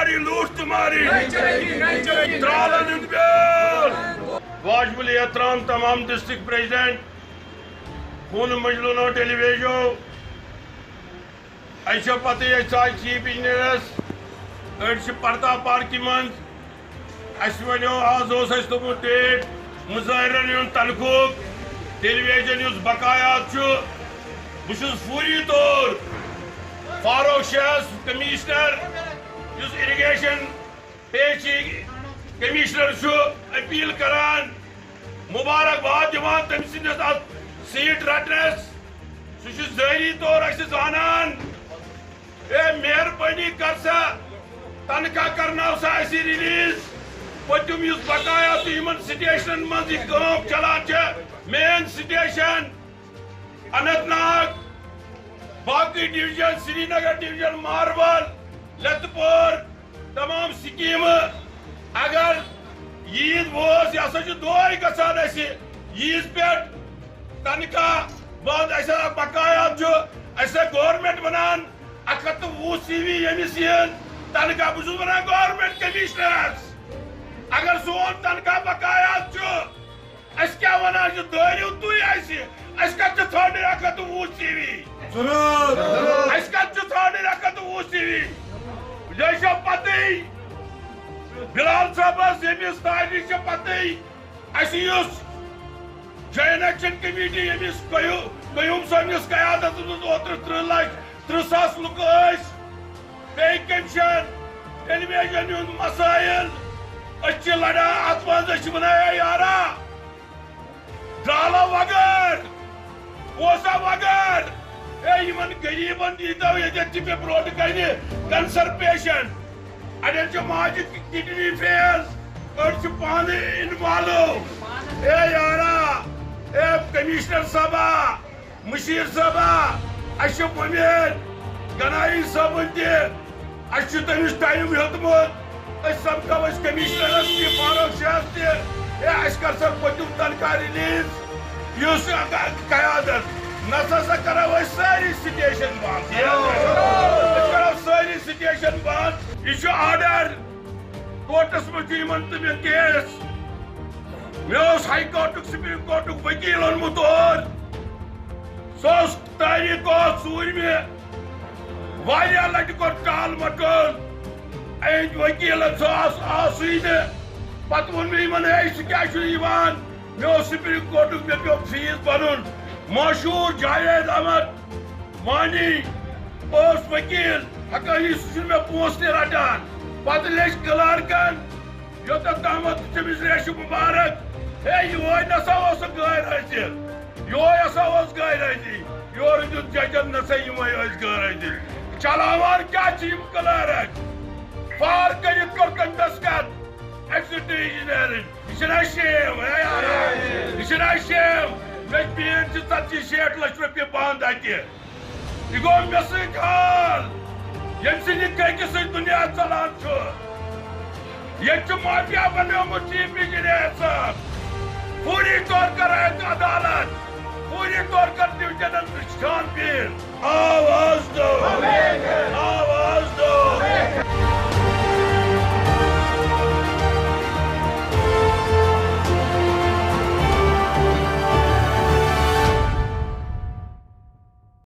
تمہاری لوٹ تمہاری ترالن ہند بیول واجب الاحترام تمام ڈسٹرکٹ پریزیڈنٹ خون مجلونو ٹیلی ویژو ایسا پتہ چیف انجینئرس أڑ پرتا پارکی من اس ونو آز تھومت ڈیٹ مظاہرن ہند تنخواہ ٹیلی ویژن اس بقایات بہت فوری طور فاروق شاہ کمشنر اس اریگیشن پیشی کمشنر اپیل کران مبارکباد دان تم سندس سیٹ رٹنس سہ ظاہری طور اس زانان مہربانی کر سا تنخواہ کرناو سا اسی ریلیز پتم اس بقایات ان سٹیشن من یہ چلان مین سٹیشن اننت ناگ باقی ڈویژن سری نگر ڈویژن ماربل لت پور تمام سکیم اگر عید ووس یہ ہسا دہے گھان عیز پہ تنخواہ بند بقایات گورمنٹ ونان 120 CV یمس یہ تنخواہ بہت ونان گورمنٹ کمشنرس اگر سون تنخواہ بقایات اس کیا ونان دہریو تھی اس کت ٹھانڈ 120 CV اس کت ٹھانڈ 120 CV یہ پتہ بلال صاحب یمس تاریخ پتہ اس جوائنٹ ایکشن کمیٹی یمس قیوم صاحب قیادت مز اوتر 30,000 لوگ پے کمشن ٹیلی ویژن ہند مسائل اس لڑا ات من ونان یارا ڈرالا وغیر پوسا وغیر ان غریبن دیتو یہ بروٹ کن کنسرپیشن اڑین ماجہ کڈنی فیل أڑ پانے انوالو یارا کمشنر صاحبہ مشیر صاحبہ اس امید گنائی صاحب تہ تمس ٹائم ہیوتمت سمکھو کمشنرس تہ فاروق شاہ تہ کر سا پتم تنخواہ ریلیز اس قیادت نسا کرو ساری سٹیشن بند کرو ساری سٹیشن بند یہ آرڈر کورٹس من تم کیس مس ہائی کورٹ سپریم کورٹ وکیل اونمت اور سہ تاریخ ژوٗرمہِ واریاہ لٹہِ کوٚر ٹال مٹول أہٕنٛدۍ وکیلن آسٕے نہٕ پتہٕ ووٚن مےٚ یِمن ہے سُہ کیٛاہ چھُ یِوان مےٚ اوس سپریم کورٹُک مےٚ پیوٚو فیٖس بَرُن مشہوٗر جاوید احمد مانی اوس وکیل حقٲنی سُہ چھُنہٕ مےٚ پونٛسہٕ تہِ رٹان پتہٕ لیٚچھ کلارکن یوٚتتھ تامتھ تٔمِس ریشہِ مُبارک ہے یہوے نسا اوس غٲر حٲضِر یہوے ہسا اوس غٲر حٲضِر یورٕ دیُت ججن نسا یِمے ٲسۍ غٲر حٲضِر چلاوان کیٛاہ چھِ یِم کلارک فار کٔرِتھ کوٚر تٔمۍ دستخط ایکزیکٹو انجینئرن یہ چھنا شیم یہ چھنا شیم مےٚ پیٖن چھِ 70-60 لچھ رۄپیہِ بنٛد اتہِ یہِ گوٚو مےٚ سۭتۍ حال ییٚمہِ سٕنٛدِ کٔکہِ سۭتۍ دُنیا ژلان چھُ ییٚتہِ چھُ مافیا بنیومُت چیف انجینئر صاحب فوری طور کرایت ادا